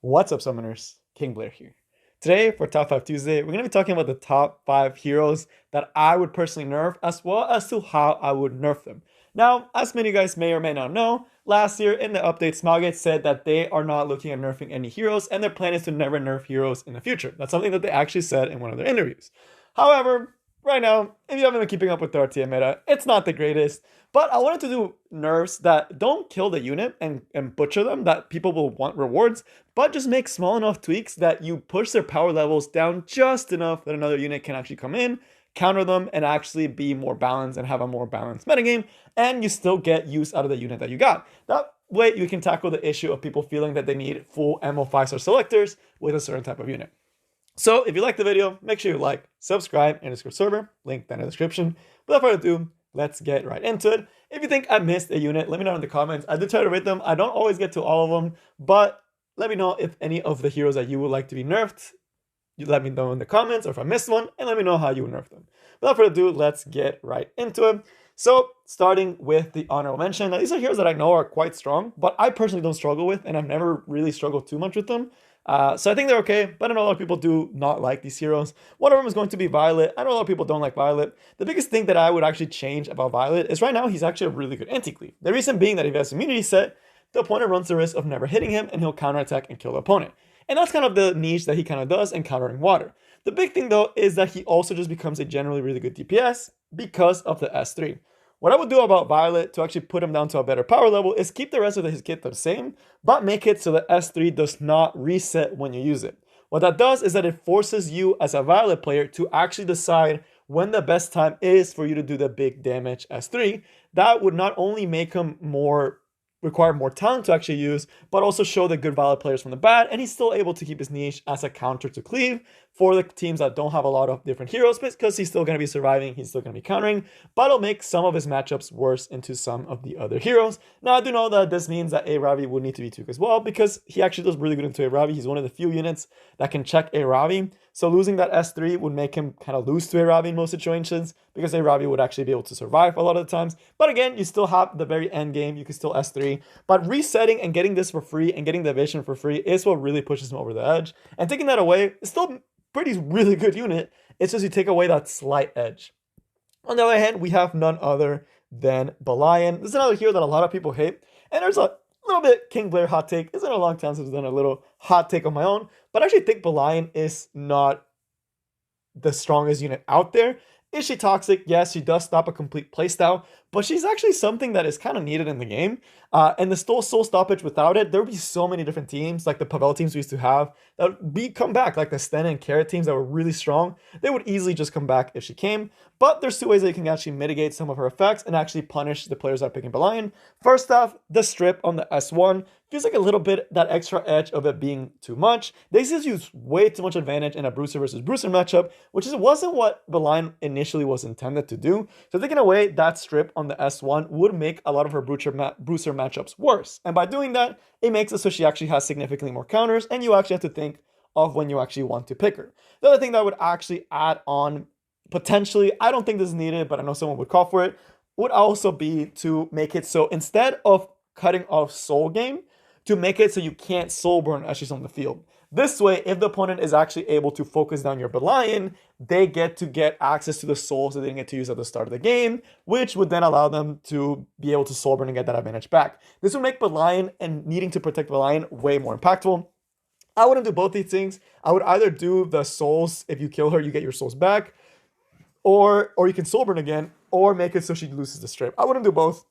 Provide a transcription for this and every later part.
What's up, summoners? King Blair here. Today, for Top 5 Tuesday, we're going to be talking about the top 5 heroes that I would personally nerf, as well as to how I would nerf them. Now, as many of you guys may or may not know, last year in the update, Smilegate said that they are not looking at nerfing any heroes, and their plan is to never nerf heroes in the future. That's something that they actually said in one of their interviews. However, right now, if you haven't been keeping up with the RTA meta, it's not the greatest. But I wanted to do nerfs that don't kill the unit and butcher them, that people will want rewards, but just make small enough tweaks that you push their power levels down just enough that another unit can actually come in, counter them, and actually be more balanced and have a more balanced metagame, and you still get use out of the unit that you got. That way you can tackle the issue of people feeling that they need full ammo 5-star selectors with a certain type of unit. So if you like the video, make sure you like, subscribe, and Discord server, link down in the description. Without further ado, let's get right into it. If you think I missed a unit, let me know in the comments. I did try to rate them. I don't always get to all of them, but let me know if any of the heroes that you would like to be nerfed. You let me know in the comments, or if I missed one, and let me know how you would nerf them. Without further ado, let's get right into it. So, starting with the honorable mention. Now, these are heroes that I know are quite strong, but I personally don't struggle with, and I've never really struggled too much with them. So I think they're okay, but I know a lot of people do not like these heroes. One of them is going to be Violet. I know a lot of people don't like Violet. The biggest thing that I would actually change about Violet is right now he's actually a really good anti-cleave. The reason being that if he has immunity set, the opponent runs the risk of never hitting him, and he'll counterattack and kill the opponent. And that's kind of the niche that he kind of does in countering water. The big thing though is that he also just becomes a generally really good DPS because of the S3. What I would do about Violet to actually put him down to a better power level is keep the rest of his kit the same, but make it so the S3 does not reset when you use it. What that does is that it forces you as a Violet player to actually decide when the best time is for you to do the big damage S3. That would not only make him require more talent to actually use, but also show the good Violet players from the bad, and he's still able to keep his niche as a counter to cleave for the teams that don't have a lot of different heroes, because he's still going to be surviving, he's still going to be countering, but it'll make some of his matchups worse into some of the other heroes. Now, I do know that this means that a Ravi would need to be tweaked as well, because he actually does really good into a Ravi. He's one of the few units that can check a Ravi, so losing that S3 would make him kind of lose to a Ravi in most situations, because a Ravi would actually be able to survive a lot of the times. But again, you still have the very end game, you can still S3, but resetting and getting this for free and getting the vision for free is what really pushes him over the edge. And taking that away is still pretty really good unit. It's just you take away that slight edge. On the other hand, we have none other than Balian. This is another hero that a lot of people hate, and there's a little bit King Blair hot take. It's been a long time since I've done a little hot take on my own, but I actually think Balian is not the strongest unit out there. Is she toxic? Yes, she does stop a complete playstyle, but she's actually something that is kind of needed in the game. And the soul stoppage, without it, there would be so many different teams, like the Pavel teams we used to have, that would come back, like the Sten and Carrot teams that were really strong. They would easily just come back if she came. But there's two ways that you can actually mitigate some of her effects and actually punish the players that are picking Balian. First off, the strip on the S1 feels like a little bit that extra edge of it being too much. They just use way too much advantage in a Bruiser versus Bruiser matchup, which wasn't what Balian initially was intended to do. So taking away that strip on the S1 would make a lot of her Bruiser matchups worse. And by doing that, it makes it so she actually has significantly more counters, and you actually have to think of when you actually want to pick her. The other thing that I would actually add on, potentially, I don't think this is needed, but I know someone would call for it, would also be to make it so instead of cutting off soul game, to make it so you can't soul burn as she's on the field. This way, if the opponent is actually able to focus down your Balian, they get to get access to the souls that they didn't get to use at the start of the game, which would then allow them to be able to soul burn and get that advantage back. This would make Balian and needing to protect Balian way more impactful. I wouldn't do both these things. I would either do the souls, if you kill her, you get your souls back, or you can soul burn again, or make it so she loses the strip. I wouldn't do both,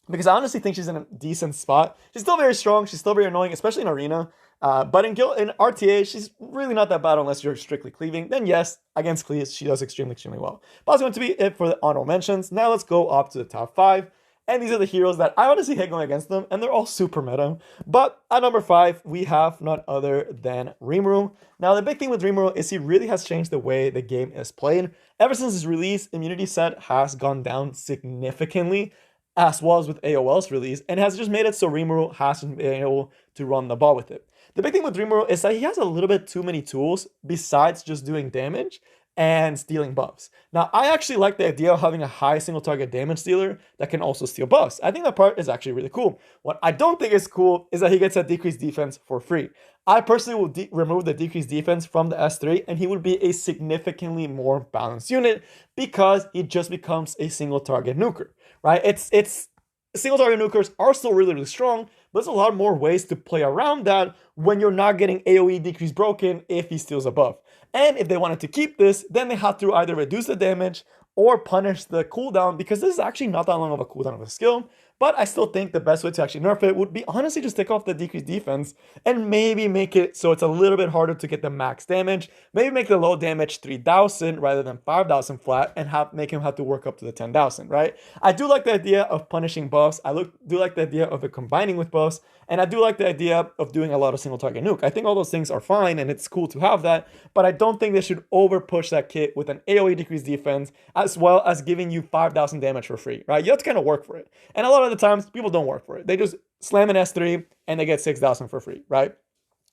because I honestly think she's in a decent spot. She's still very strong, she's still very annoying, especially in Arena. But in RTA, she's really not that bad unless you're strictly cleaving. Then yes, against cleaves, she does extremely well. But that's going to be it for the honorable mentions. Now let's go up to the top 5. And these are the heroes that I honestly hate going against them, and they're all super meta. But at number 5, we have none other than Rimuru. Now, the big thing with Rimuru is he really has changed the way the game is played. Ever since his release, immunity set has gone down significantly, as well as with AOL's release, and has just made it so Rimuru hasn't been able to run the ball with it. The big thing with Dreamworld is that he has a little bit too many tools besides just doing damage, and stealing buffs. Now, I actually like the idea of having a high single target damage dealer that can also steal buffs. I think that part is actually really cool. What I don't think is cool is that he gets a decreased defense for free. I personally will remove the decreased defense from the S3, and he would be a significantly more balanced unit because he just becomes a single target nuker, right? It's single target nukers are still really, really strong, but there's a lot more ways to play around that when you're not getting AoE decrease broken if he steals a buff. And if they wanted to keep this, then they have to either reduce the damage or punish the cooldown, because this is actually not that long of a cooldown of a skill. But I still think the best way to actually nerf it would be honestly just take off the decreased defense and maybe make it so it's a little bit harder to get the max damage. Maybe make the low damage 3,000 rather than 5,000 flat, and make him have to work up to the 10,000, right? I do like the idea of punishing buffs. Do like the idea of it combining with buffs. And I do like the idea of doing a lot of single target nuke. I think all those things are fine and it's cool to have that, but I don't think they should over push that kit with an AoE decreased defense as well as giving you 5,000 damage for free, right? You have to kind of work for it. And a lot of the times people don't work for it. They just slam an S3 and they get 6,000 for free, right?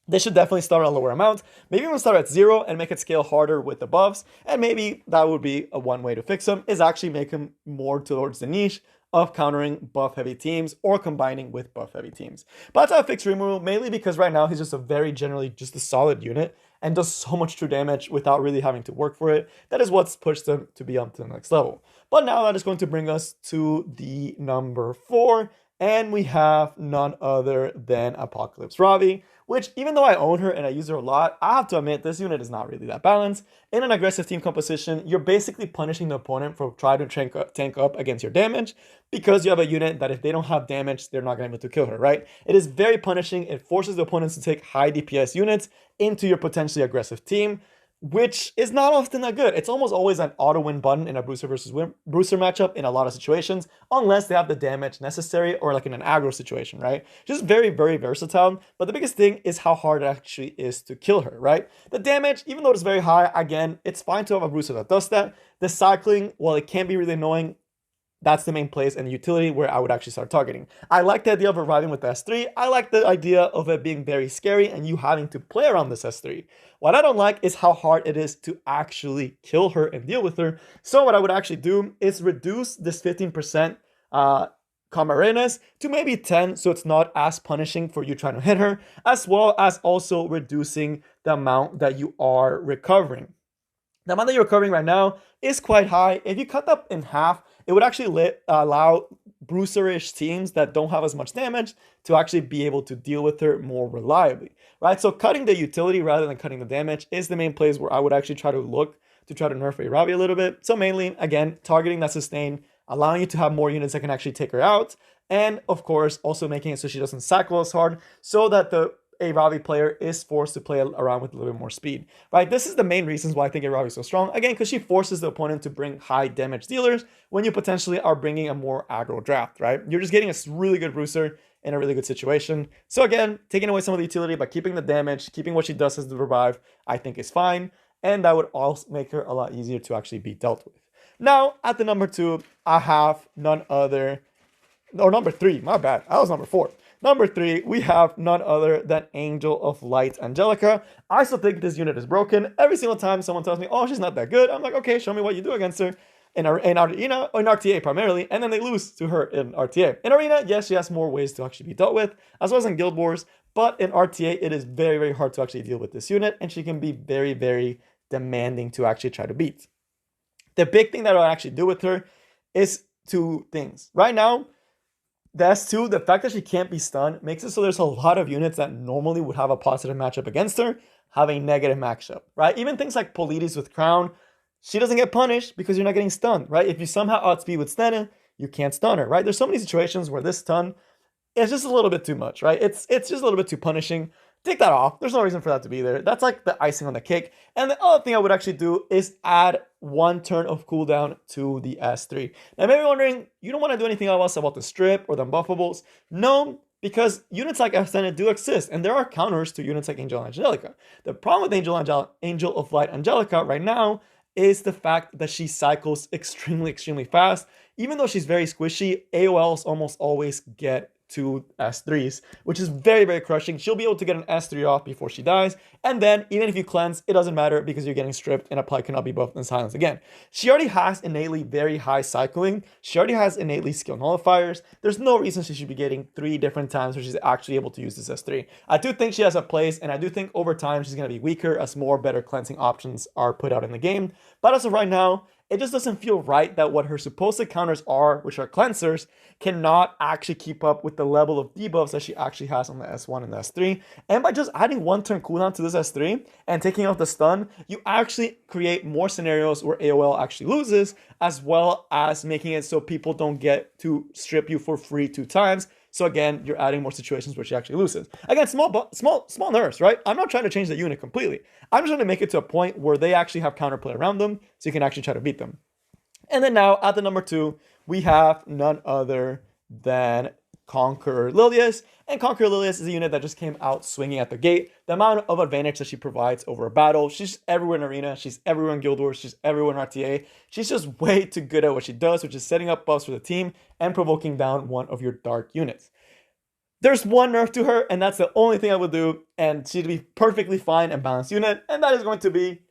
They should definitely start at a lower amount. Maybe even start at 0 and make it scale harder with the buffs. And maybe that would be one way to fix them, is actually make them more towards the niche of countering buff-heavy teams or combining with buff-heavy teams. But that's how I fix removal, mainly because right now he's just a very generally just a solid unit and does so much true damage without really having to work for it. That is what's pushed him to be up to the next level. But now that is going to bring us to the number 4, and we have none other than Apocalypse Ravi, which, even though I own her and I use her a lot, I have to admit this unit is not really that balanced. In an aggressive team composition, you're basically punishing the opponent for trying to tank up against your damage, because you have a unit that if they don't have damage, they're not going to be able to kill her, right? It is very punishing. It forces the opponents to take high DPS units into your potentially aggressive team, which is not often that good. It's almost always an auto-win button in a Bruiser versus Bruiser matchup in a lot of situations, unless they have the damage necessary or like in an aggro situation, right? Just very, very versatile. But the biggest thing is how hard it actually is to kill her, right? The damage, even though it's very high, again, it's fine to have a Bruiser that does that. The cycling, while it can be really annoying, that's the main place and utility where I would actually start targeting. I like the idea of arriving with the S3. I like the idea of it being very scary and you having to play around this S3. What I don't like is how hard it is to actually kill her and deal with her. So what I would actually do is reduce this 15% combat readiness to maybe 10, so it's not as punishing for you trying to hit her, as well as also reducing the amount that you are recovering. The amount that you're recovering right now is quite high. If you cut that in half, it would actually allow bruiser-ish teams that don't have as much damage to actually be able to deal with her more reliably, right? So cutting the utility rather than cutting the damage is the main place where I would actually try to look to try to nerf a Ravi a little bit. So mainly, again, targeting that sustain, allowing you to have more units that can actually take her out, and of course, also making it so she doesn't cycle as hard, so that a Ravi player is forced to play around with a little bit more speed, right? This is the main reasons why I think a Ravi is so strong. Again, because she forces the opponent to bring high damage dealers when you potentially are bringing a more aggro draft, right? You're just getting a really good bruiser in a really good situation. So again, taking away some of the utility, but keeping the damage, keeping what she does as the revive, I think is fine. And that would also make her a lot easier to actually be dealt with. Now, at the number 2, I have none other, or number 3, my bad. I was number 4. Number 3, we have none other than Angel of Light Angelica. I still think this unit is broken. Every single time someone tells me, oh, she's not that good, I'm like, okay, show me what you do against her. In Arena, or in RTA primarily, and then they lose to her in RTA. In Arena, yes, she has more ways to actually be dealt with, as well as in Guild Wars, but in RTA, it is very, very hard to actually deal with this unit, and she can be very, very demanding to actually try to beat. The big thing that I'll actually do with her is 2 things. Right now, the S2, the fact that she can't be stunned makes it so there's a lot of units that normally would have a positive matchup against her have a negative matchup, right? Even things like Polides with Crown, she doesn't get punished because you're not getting stunned, right? If you somehow outspeed with stun, you can't stun her, right? There's so many situations where this stun is just a little bit too much, right? It's just a little bit too punishing. Take that off. There's no reason for that to be there. That's like the icing on the cake. And the other thing I would actually do is add 1 turn of cooldown to the S3. Now, you may be wondering, you don't want to do anything else about the strip or the unbuffables. No, because units like Ascendant do exist, and there are counters to units like Angel and Angelica. The problem with Angel of Light Angelica right now is the fact that she cycles extremely, extremely fast. Even though she's very squishy, AOLs almost always get 2 S3s, which is very, very crushing. She'll be able to get an S3 off before she dies, and then even if you cleanse, it doesn't matter because you're getting stripped and apply cannot be buffed and silenced again. She already has innately very high cycling. She already has innately skill nullifiers. There's no reason she should be getting 3 different times where she's actually able to use this S3. I do think she has a place, and I do think over time she's going to be weaker as more better cleansing options are put out in the game. But as of right now, it just doesn't feel right that what her supposed counters are, which are cleansers, cannot actually keep up with the level of debuffs that she actually has on the S1 and the S3. And by just adding 1 turn cooldown to this S3 and taking off the stun, you actually create more scenarios where AOL actually loses, as well as making it so people don't get to strip you for free 2 times. So again, you're adding more situations where she actually loses. Again, small nerfs, right? I'm not trying to change the unit completely. I'm just trying to make it to a point where they actually have counterplay around them, so you can actually try to beat them. And then now at the number 2, we have none other than Conqueror Lilias. And Conqueror Lilias is a unit that just came out swinging at the gate. The amount of advantage that she provides over a battle, she's everywhere in Arena, she's everywhere in Guild Wars, she's everywhere in RTA. She's just way too good at what she does, which is setting up buffs for the team and provoking down one of your dark units. There's one nerf to her, and that's the only thing I would do, and she'd be perfectly fine and balanced unit, and that is going to be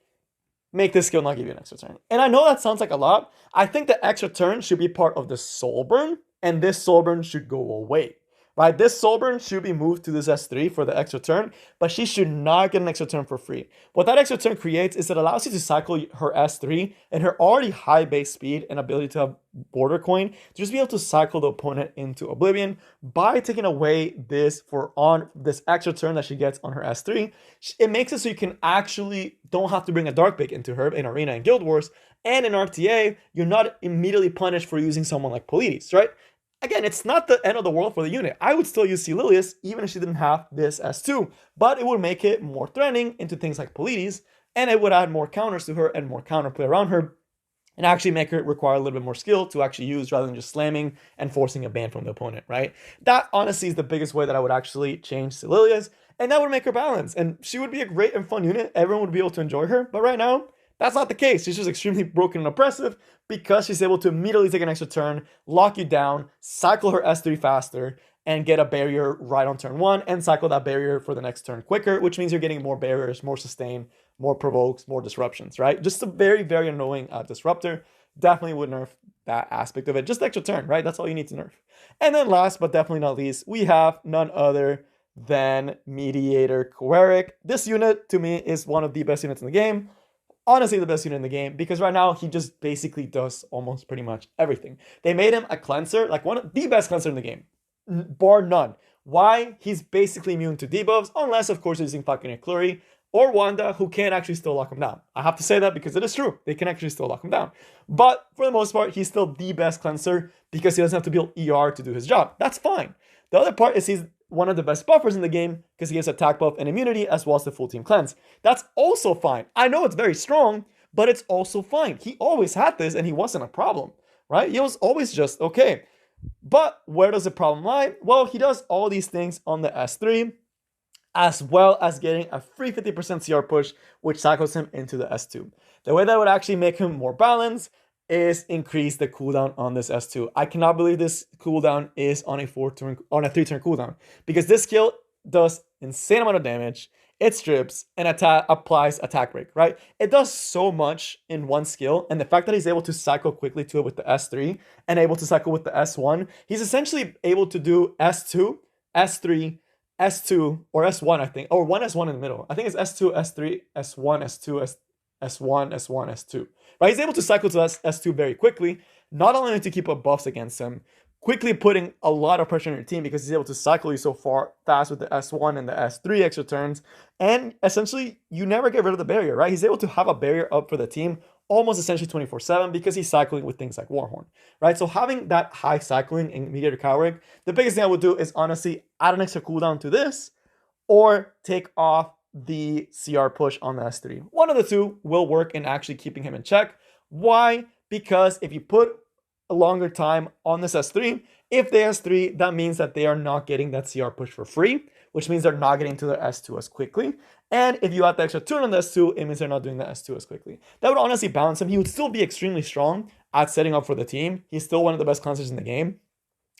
make this skill not give you an extra turn. And I know that sounds like a lot. I think the extra turn should be part of the soul burn, and this soul burn should go away. Right, this soul burn should be moved to this S3 for the extra turn, but she should not get an extra turn for free. What that extra turn creates is it allows you to cycle her S3 and her already high base speed and ability to have border coin to just be able to cycle the opponent into oblivion by taking away this this extra turn that she gets on her S3. It makes it so you can actually don't have to bring a dark pick into her in Arena and Guild Wars, and in RTA, you're not immediately punished for using someone like Polides, right? Again, it's not the end of the world for the unit. I would still use Lilias even if she didn't have this S2, but it would make it more threatening into things like Polides, and it would add more counters to her and more counterplay around her, and actually make her require a little bit more skill to actually use rather than just slamming and forcing a ban from the opponent, right? That honestly is the biggest way that I would actually change Lilias, and that would make her balanced, and she would be a great and fun unit. Everyone would be able to enjoy her, but right now, that's not the case. She's just extremely broken and oppressive because she's able to immediately take an extra turn, lock you down, cycle her S3 faster, and get a barrier right on turn 1, and cycle that barrier for the next turn quicker, which means you're getting more barriers, more sustain, more provokes, more disruptions, right? Just a very, very annoying disruptor. Definitely would nerf that aspect of it. Just extra turn, right? That's all you need to nerf. And then last but definitely not least, we have none other than Mediator Queric. This unit, to me, is one of the best units in the game. Honestly, the best unit in the game, because right now he just basically does almost pretty much everything. They made him a cleanser, like one of the best cleanser in the game, bar none. Why? He's basically immune to debuffs, unless of course you're using fucking Clury or Wanda, who can actually still lock him down. I have to say that because it is true. They can actually still lock him down. But for the most part, he's still the best cleanser because he doesn't have to build ER to do his job. That's fine. The other part is he's one of the best buffers in the game because he gives attack buff and immunity as well as the full team cleanse. That's also fine. I know it's very strong, but it's also fine. He always had this and he wasn't a problem, right? He was always just okay. But where does the problem lie? Well, he does all these things on the S3, as well as getting a free 50% CR push, which cycles him into the S2. The way that would actually make him more balanced is increase the cooldown on this S2. I cannot believe this cooldown is on a 3-turn cooldown, because this skill does insane amount of damage. It strips and applies attack break, right? It does so much in one skill, and the fact that he's able to cycle quickly to it with the S3 and able to cycle with the S1, he's essentially able to do S2, S3, S2, or S1, I think, or one S1 in the middle. I think it's S2, S3, S1, S2, S1, S1, S2. Right? He's able to cycle to S2 very quickly, not only to keep up buffs against him, quickly putting a lot of pressure on your team because he's able to cycle you so far fast with the S1 and the S3 extra turns, and essentially you never get rid of the barrier, right? He's able to have a barrier up for the team almost essentially 24/7 because he's cycling with things like Warhorn, right? So having that high cycling in Mediator Cowrig, the biggest thing I would do is honestly add an extra cooldown to this or take off the CR push on the S3. One of the two will work in actually keeping him in check. Why? Because if you put a longer time on this S3, if they S3, that means that they are not getting that CR push for free, which means they're not getting to their S2 as quickly. And if you add the extra turn on the S2, it means they're not doing the S2 as quickly. That would honestly balance him. He would still be extremely strong at setting up for the team. He's still one of the best cleansers in the game.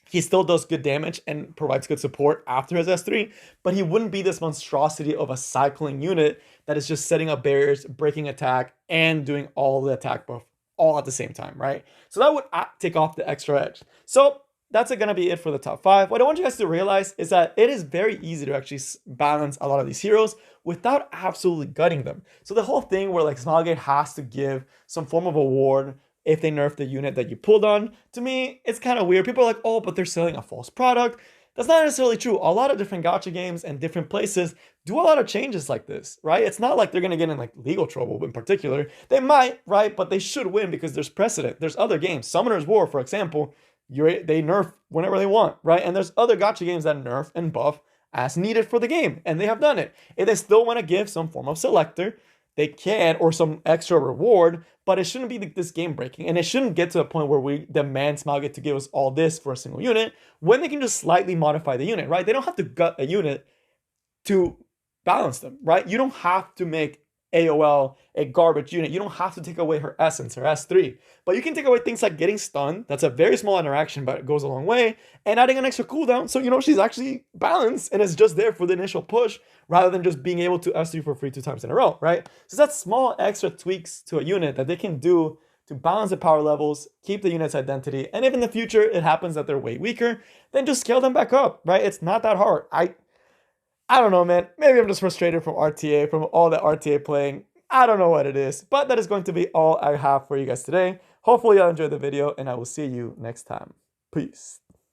He still does good damage and provides good support after his S3, but he wouldn't be this monstrosity of a cycling unit that is just setting up barriers, breaking attack, and doing all the attack buff all at the same time, right? So that would take off the extra edge. So that's going to be it for the top 5. What I want you guys to realize is that it is very easy to actually balance a lot of these heroes without absolutely gutting them. So the whole thing where like Smilegate has to give some form of award if they nerf the unit that you pulled on, to me, it's kind of weird. People are like, oh, but they're selling a false product. That's not necessarily true. A lot of different gacha games and different places do a lot of changes like this, right? It's not like they're going to get in like legal trouble in particular. They might, right? But they should win because there's precedent. There's other games. Summoner's War, for example, they nerf whenever they want, right? And there's other gacha games that nerf and buff as needed for the game, and they have done it. If they still want to give some form of selector, they can, or some extra reward, but it shouldn't be this game breaking, and it shouldn't get to a point where we demand Smilegate to give us all this for a single unit when they can just slightly modify the unit, right? They don't have to gut a unit to balance them, right? You don't have to make AOL a garbage unit. You don't have to take away her essence, her S3, but you can take away things like getting stunned. That's a very small interaction, but it goes a long way, and adding an extra cooldown. So, you know, she's actually balanced and is just there for the initial push rather than just being able to S3 for free 2 times in a row, right? So that's small extra tweaks to a unit that they can do to balance the power levels, keep the unit's identity, and if in the future it happens that they're way weaker, then just scale them back up, right? It's not that hard. I don't know, man. Maybe I'm just frustrated from RTA, from all the RTA playing. I don't know what it is, but that is going to be all I have for you guys today. Hopefully y'all enjoyed the video, and I will see you next time. Peace.